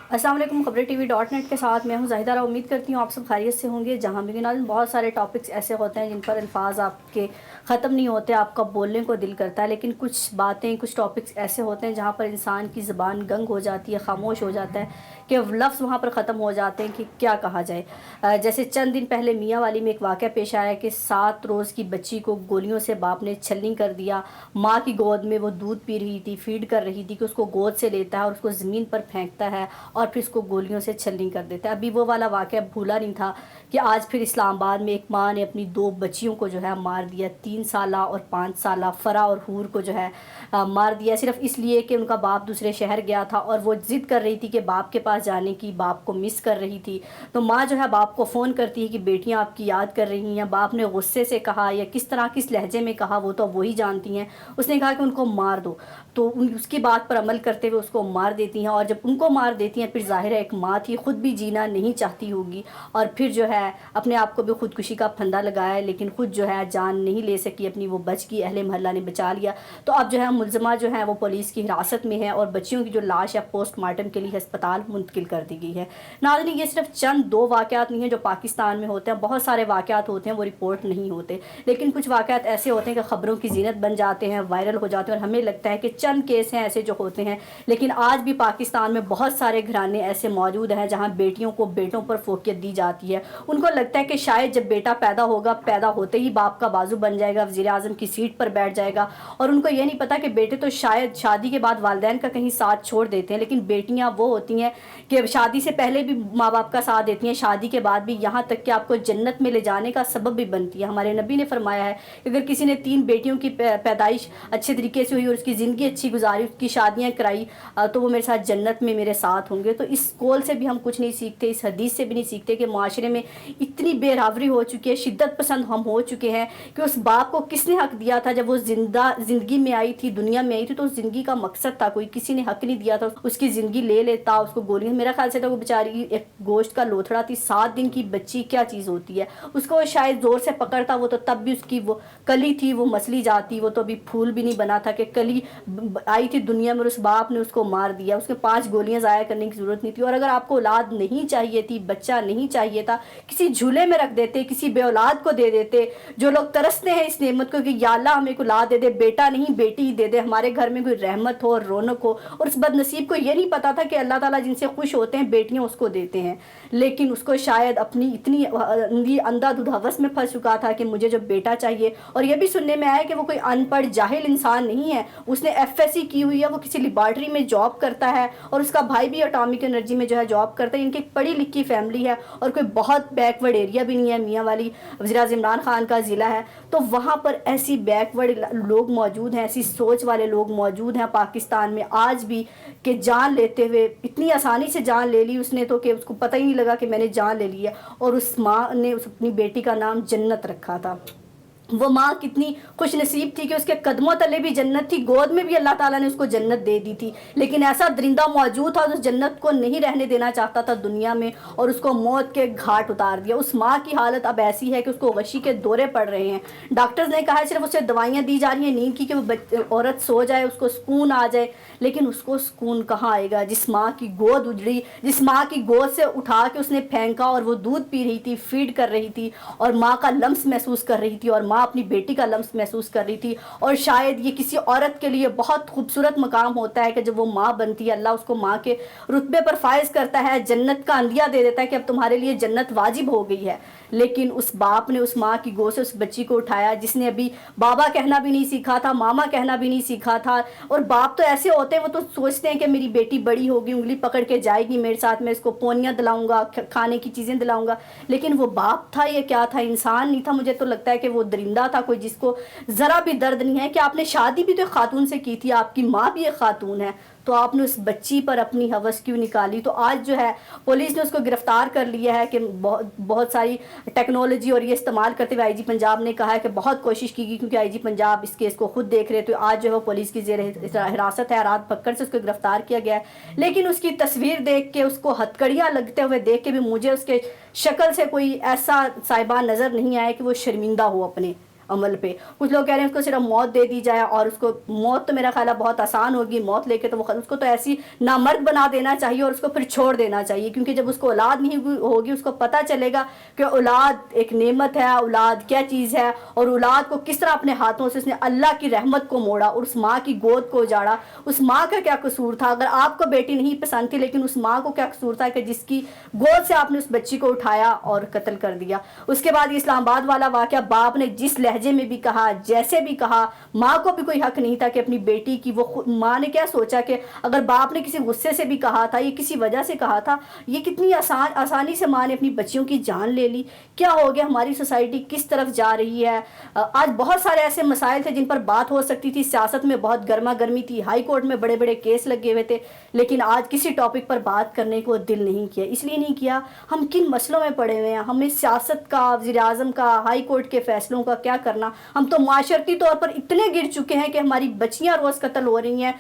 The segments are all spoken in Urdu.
السلام علیکم، خبر ٹی وی .net کے ساتھ میں ہوں زاہدہ. امید کرتی ہوں آپ سب خیریت سے ہوں گے. جہاں بھی ناظرین بہت سارے ٹاپکس ایسے ہوتے ہیں جن پر الفاظ آپ کے ختم نہیں ہوتے، آپ کا بولنے کو دل کرتا ہے، لیکن کچھ باتیں، کچھ ٹاپکس ایسے ہوتے ہیں جہاں پر انسان کی زبان گنگ ہو جاتی ہے، خاموش ہو جاتا ہے کہ لفظ وہاں پر ختم ہو جاتے ہیں کہ کیا کہا جائے. جیسے چند دن پہلے میاں والی میں ایک واقعہ پیش آیا کہ 7 روز کی بچی کو گولیوں سے باپ نے چھلنی کر دیا. ماں کی گود میں وہ دودھ پی رہی تھی، فیڈ کر رہی تھی کہ اس کو گود سے لیتا ہے اور اس کو زمین پر پھینکتا ہے اور پھر اس کو گولیوں سے چھلنی کر دیتا ہے. ابھی وہ والا واقعہ بھولا نہیں تھا کہ آج پھر اسلام آباد میں ایک ماں نے اپنی 2 بچیوں کو جو ہے مار دیا. 3 سالہ اور 5 سالہ فرا اور حور کو جو ہے مار دیا، صرف اس لیے کہ ان کا باپ دوسرے شہر گیا تھا اور وہ ضد کر رہی تھی کہ باپ کے پاس جانے کی، باپ کو مس کر رہی تھی. تو ماں جو ہے باپ کو فون کرتی ہے کہ بیٹیاں آپ کی یاد کر رہی ہیں. باپ نے غصے سے کہا یا کس طرح کس لہجے میں کہا وہ تو وہی جانتی ہیں. اس نے کہا کہ ان کو مار دو، تو اس کی بات پر عمل کرتے ہوئے اس کو مار دیتی ہیں. اور جب ان کو مار دیتی ہیں پھر ظاہر ہے ایک ماں تھی، خود بھی جینا نہیں چاہتی ہوگی اور پھر جو ہے اپنے آپ کو بھی خودکشی کا پھندا لگایا ہے، لیکن خود جو ہے جان نہیں لے سکی اپنی، وہ بچ کی، اہل محلہ نے بچا لیا. تو اب جو ہے ملزمہ جو ہے وہ پولیس کی حراست میں ہے اور بچیوں کی جو لاش ہے پوسٹ مارٹم کے لیے ہسپتال منتقل کر دی گئی ہے. ناظرین، یہ صرف چند 2 واقعات نہیں ہیں جو پاکستان میں ہوتے ہیں، بہت سارے واقعات ہوتے ہیں وہ رپورٹ نہیں ہوتے، لیکن کچھ واقعات ایسے ہوتے ہیں کہ خبروں کی زینت بن جاتے ہیں، وائرل ہو جاتے ہیں اور ہمیں لگتا ہے کہ چند کیس ہیں ایسے جو ہوتے ہیں. لیکن آج بھی پاکستان میں بہت سارے گھرانے ایسے موجود ہیں جہاں بیٹیوں کو بیٹوں پر فوقیت دی جاتی ہے. ان کو لگتا ہے کہ شاید جب بیٹا پیدا ہوگا، پیدا ہوتے ہی باپ کا بازو بن جائے گا، وزیر اعظم کی سیٹ پر بیٹھ جائے گا، اور ان کو یہ نہیں پتا کہ بیٹے تو شاید شادی کے بعد والدین کا کہیں ساتھ چھوڑ دیتے ہیں، لیکن بیٹیاں وہ ہوتی ہیں کہ شادی سے پہلے بھی ماں باپ کا ساتھ دیتی ہیں، شادی کے بعد بھی، یہاں تک کہ آپ کو جنت میں لے جانے کا سبب بھی بنتی ہے. ہمارے نبی نے فرمایا ہے کہ اگر کسی نے 3 بیٹیوں کی پیدائش اچھے طریقے سے ہوئی اور اس کی زندگی اچھی گزاری، اس کی شادیاں کرائی، تو وہ میرے ساتھ جنت میں میرے ساتھ ہوں گے. تو اس قول سے بھی ہم کچھ نہیں سیکھتے، اس حدیث سے بھی نہیں سیکھتے کہ معاشرے میں اتنی بے راوری ہو چکی ہے، شدت پسند ہم ہو چکے ہیں کہ اس باپ کو کس نے حق دیا تھا جب وہ زندگی میں آئی تھی، دنیا میں آئی تھی، تو اس زندگی کا مقصد تھا، کوئی کسی نے حق نہیں دیا تھا اس کی زندگی لے لیتا، اس کو گولیاں. میرا خیال سے تو وہ بیچاری ایک گوشت کا لوتھڑا تھی. 7 دن کی بچی کیا چیز ہوتی ہے، اس کو شاید زور سے پکڑتا وہ تو تب بھی اس کی وہ کلی تھی وہ مسلی جاتی، وہ تو ابھی پھول بھی نہیں بنا تھا کہ کلی آئی تھی دنیا میں اور اس باپ نے اس کو مار دیا. اس کے 5 گولیاں ضائع کرنے کی ضرورت نہیں تھی. اور اگر آپ کو اولاد نہیں چاہیے تھی، بچہ نہیں چاہیے تھا، کسی جھولے میں رکھ دیتے، کسی بے اولاد کو دے دیتے. جو لوگ ترستے ہیں اس نعمت کو کہ یا اللہ ہمیں کو اولاد دے دے، بیٹا نہیں بیٹی ہی دے دے، ہمارے گھر میں کوئی رحمت ہو اور رونق ہو. اور اس بد نصیب کو یہ نہیں پتا تھا کہ اللہ تعالیٰ جن سے خوش ہوتے ہیں بیٹیاں اس کو دیتے ہیں، لیکن اس کو شاید اپنی اتنی اندھا دھند ہوس میں پھنس چکا تھا کہ مجھے جو بیٹا چاہیے. اور یہ بھی سننے میں آیا کہ وہ کوئی ان پڑھ جاہل انسان نہیں ہے، اس نے FSC کی ہوئی ہے، وہ کسی لیبارٹری میں جاب کرتا ہے اور اس کا بھائی بھی اٹامک انرجی میں جو ہے جاب کرتا ہے. ان کی پڑھی لکھی فیملی ہے اور کوئی بہت بیکورڈ ایریا بھی نہیں ہے. میاں والی وزیر اعظم عمران خان کا ضلع ہے، تو وہاں پر ایسی بیکورڈ لوگ موجود ہیں، ایسی سوچ والے لوگ موجود ہیں پاکستان میں آج بھی کہ جان لیتے ہوئے اتنی آسانی سے جان لے لی اس نے تو کہ اس کو پتہ ہی نہیں لگا کہ میں نے جان لے لی ہے. اور اس ماں نے اس اپنی بیٹی کا نام جنت رکھا تھا. وہ ماں کتنی خوش نصیب تھی کہ اس کے قدموں تلے بھی جنت تھی، گود میں بھی اللہ تعالیٰ نے اس کو جنت دے دی تھی. لیکن ایسا درندہ موجود تھا اس جنت کو نہیں رہنے دینا چاہتا تھا دنیا میں اور اس کو موت کے گھاٹ اتار دیا. اس ماں کی حالت اب ایسی ہے کہ اس کو غشی کے دورے پڑ رہے ہیں. ڈاکٹرز نے کہا ہے صرف اسے دوائیاں دی جا رہی ہیں نیند کی کہ وہ عورت سو جائے، اس کو سکون آ جائے، لیکن اس کو سکون کہاں آئے گا جس ماں کی گود اجڑی، جس ماں کی گود سے اٹھا کے اس نے پھینکا اور وہ دودھ پی رہی تھی، فیڈ کر رہی تھی اور ماں کا لمس محسوس کر رہی تھی اور ماں اپنی بیٹی کا لمس محسوس کر رہی تھی. اور شاید یہ کسی عورت کے لیے بہت خوبصورت مقام ہوتا ہے کہ جب وہ ماں بنتی ہے، اللہ اس کو ماں کے رتبے پر فائز کرتا ہے، جنت کا اندیا دے دیتا ہے کہ اب تمہارے لیے جنت واجب ہو گئی ہے. لیکن اس باپ نے اس ماں کی گود سے اس بچی کو اٹھایا جس نے ابھی بابا کہنا بھی نہیں سیکھا تھا، ماما کہنا بھی نہیں سیکھا تھا. اور باپ تو ایسے ہوتے ہیں وہ تو سوچتے ہیں کہ میری بیٹی بڑی ہوگی، انگلی پکڑ کے جائے گی میرے ساتھ، میں اس کو پونیاں دلاؤں گا، کھانے کی چیزیں دلاؤں گا. لیکن وہ باپ تھا یہ کیا تھا؟ انسان نہیں تھا. مجھے تو لگتا ہے کہ وہ درندہ تھا، کوئی جس کو ذرا بھی درد نہیں ہے کہ آپ نے شادی بھی تو ایک خاتون سے کی تھی، آپ کی ماں بھی ایک خاتون ہے، تو آپ نے اس بچی پر اپنی ہوس کیوں نکالی؟ تو آج جو ہے پولیس نے اس کو گرفتار کر لیا ہے کہ بہت ساری ٹیکنالوجی اور یہ استعمال کرتے ہوئے IG پنجاب نے کہا ہے کہ بہت کوشش کی گئی کیونکہ IG پنجاب اس کیس کو خود دیکھ رہے. تو آج جو ہے وہ پولیس کی زیر حراست ہے، رات پکڑ سے اس کو گرفتار کیا گیا ہے. لیکن اس کی تصویر دیکھ کے، اس کو ہتکڑیاں لگتے ہوئے دیکھ کے بھی مجھے اس کے شکل سے کوئی ایسا صاحبان نظر نہیں آیا کہ وہ شرمندہ ہو عمل پہ. کچھ لوگ کہہ رہے ہیں اس کو صرف موت دے دی جائے, اور اس کو موت تو میرا خیال ہے بہت آسان ہوگی, موت لے کے تو وہ اس کو تو ایسی نامرد بنا دینا چاہیے اور اس کو پھر چھوڑ دینا چاہیے, کیونکہ جب اس کو اولاد نہیں ہوگی اس کو پتہ چلے گا کہ اولاد ایک نعمت ہے, اولاد کیا چیز ہے, اور اولاد کو کس طرح اپنے ہاتھوں سے اس نے اللہ کی رحمت کو موڑا اور اس ماں کی گود کو اجاڑا. اس ماں کا کیا قصور تھا؟ اگر آپ کو بیٹی نہیں پسند تھی, لیکن اس ماں کو کیا قصور تھا کہ جس کی گود سے آپ نے اس بچی کو اٹھایا اور قتل کر دیا. اس کے بعد اسلام آباد والا واقعہ, باپ نے جس لہجے میں بھی کہا, جیسے بھی کہا, ماں کو بھی کوئی حق نہیں تھا کہ اپنی بیٹی کی, وہ ماں نے کیا سوچا کہ اگر باپ نے کسی غصے سے بھی کہا تھا, یہ کسی وجہ سے کہا تھا, یہ کتنی آسانی سے ماں نے اپنی بچیوں کی جان لے لی. کیا ہو گیا؟ ہماری سوسائٹی کس طرف جا رہی ہے. آج بہت سارے ایسے مسائل تھے جن پر بات ہو سکتی تھی, سیاست میں بہت گرما گرمی تھی, ہائی کورٹ میں بڑے بڑے کیس لگے ہوئے تھے, لیکن آج کسی ٹاپک پر بات کرنے کو دل نہیں کیا. اس لیے نہیں کیا, ہم کن مسئلوں میں پڑے ہوئے ہیں, ہمیں سیاست کا, وزیر اعظم کا, ہائی کورٹ کے فیصلوں کا کیا کرنا. ہم تو معاشرتی طور پر اتنے گر چکے ہیں کہ ہماری بچیاں روز قتل ہو رہی ہیں.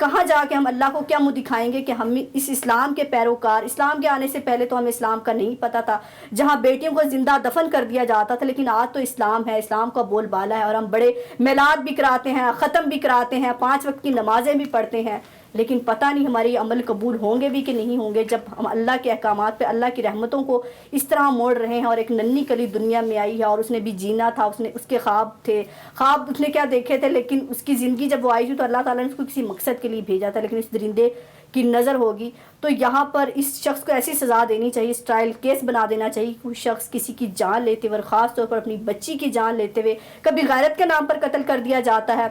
کہاں جا کے ہم اللہ کو کیا منہ دکھائیں گے کہ ہم اس اسلام کے پیروکار, اسلام کے آنے سے پہلے تو ہمیں اسلام کا نہیں پتہ تھا, جہاں بیٹیوں کو زندہ دفن کر دیا جاتا تھا, لیکن آج تو اسلام ہے, اسلام کا بول بالا ہے, اور ہم بڑے میلاد بھی کراتے ہیں, ختم بھی کراتے ہیں, 5 وقت کی نمازیں بھی پڑھتے ہیں, لیکن پتہ نہیں ہماری عمل قبول ہوں گے بھی کہ نہیں ہوں گے, جب ہم اللہ کے احکامات پہ, اللہ کی رحمتوں کو اس طرح موڑ رہے ہیں. اور ایک ننھی کلی دنیا میں آئی ہے, اور اس نے بھی جینا تھا, اس کے خواب تھے, خواب اس نے کیا دیکھے تھے, لیکن اس کی زندگی جب وہ آئی تھی تو اللہ تعالیٰ نے اس کو کسی مقصد کے لیے بھیجا تھا, لیکن اس درندے کی نظر ہوگی. تو یہاں پر اس شخص کو ایسی سزا دینی چاہیے, اس ٹرائل کیس بنا دینا چاہیے کہ کوئی شخص کسی کی جان لیتے ہوئے, اور خاص طور پر اپنی بچی کی جان لیتے ہوئے, کبھی غیرت کے نام پر قتل کر دیا جاتا ہے.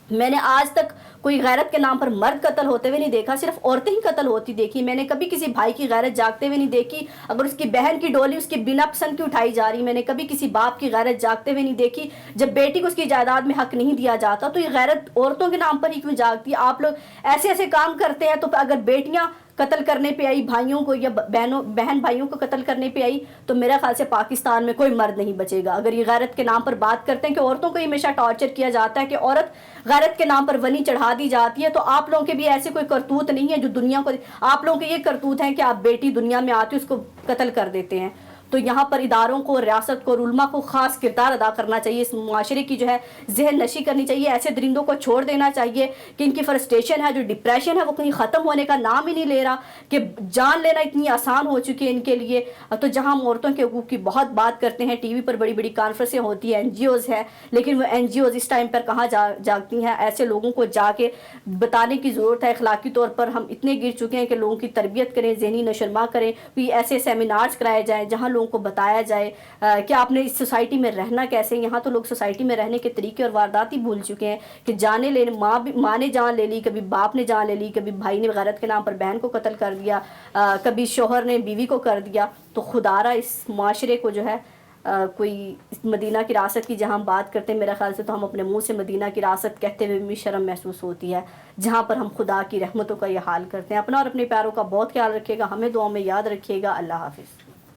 میں نے آج تک کوئی غیرت کے نام پر مرد قتل ہوتے ہوئے نہیں دیکھا, صرف عورتیں ہی قتل ہوتی دیکھی. میں نے کبھی کسی بھائی کی غیرت جاگتے ہوئے نہیں دیکھی. اگر اس کی بہن کی ڈولی اس کی بنا پسند کی اٹھائی جا رہی, میں نے کبھی کسی باپ کی غیرت جاگتے ہوئے نہیں دیکھی. جب بیٹی کو اس کی جائیداد میں حق نہیں دیا جاتا, تو یہ غیرت عورتوں کے نام پر ہی کیوں جاگتی ہے؟ آپ لوگ ایسے ایسے کام کرتے ہیں, تو اگر بیٹیاں قتل کرنے پہ آئی بھائیوں کو, یا بہن بھائیوں کو قتل کرنے پہ آئی, تو میرا خیال سے پاکستان میں کوئی مرد نہیں بچے گا. اگر یہ غیرت کے نام پر بات کرتے ہیں کہ عورتوں کو ہمیشہ ٹارچر کیا جاتا ہے, کہ عورت غیرت کے نام پر ونی چڑھا دی جاتی ہے, تو آپ لوگوں کے بھی ایسے کوئی کرتوت نہیں ہے جو دنیا کو, آپ لوگوں کے یہ کرتوت ہیں کہ آپ بیٹی دنیا میں آتی اس کو قتل کر دیتے ہیں. تو یہاں پر اداروں کو, ریاست کو, علماء کو خاص کردار ادا کرنا چاہیے, اس معاشرے کی جو ہے ذہن نشی کرنی چاہیے. ایسے درندوں کو چھوڑ دینا چاہیے کہ ان کی فرسٹریشن ہے, جو ڈپریشن ہے, وہ کہیں ختم ہونے کا نام ہی نہیں لے رہا, کہ جان لینا اتنی آسان ہو چکی ہے ان کے لیے. تو جہاں ہم عورتوں کے حقوق کی بہت بات کرتے ہیں, ٹی وی پر بڑی بڑی کانفرنسیں ہوتی ہیں, NGOs ہے, لیکن وہ NGOs اس ٹائم پر کہاں جاگتی ہیں. ایسے لوگوں کو جا کے بتانے کی ضرورت ہے. اخلاقی طور پر ہم اتنے گر چکے ہیں کہ لوگوں کی تربیت کریں, ذہنی نشوونما کریں, کوئی ایسے سیمینارز کرائے جائیں جہاں لوگوں کو بتایا جائے کہ آپ نے اس سوسائٹی میں رہنا کیسے. یہاں تو لوگ سوسائٹی میں رہنے کے طریقے اور واردات ہی بھول چکے ہیں, کہ جانے لینے, ماں نے جان لے لی, کبھی باپ نے جان لے لی, کبھی بھائی نے غیرت کے نام پر بہن کو قتل کر دیا, کبھی شوہر نے بیوی کو کر دیا. تو خدا را اس معاشرے کو جو ہے کوئی مدینہ کی راست کی جہاں ہم بات کرتے ہیں, میرا خیال سے تو ہم اپنے منہ سے مدینہ کی راست کہتے ہوئے بھی شرم محسوس ہوتی ہے, جہاں پر ہم خدا کی رحمتوں کا یہ حال کرتے ہیں. اپنا اور اپنے پیاروں کا بہت خیال رکھیے گا, ہمیں دعاؤں میں یاد رکھیے گا. اللہ حافظ.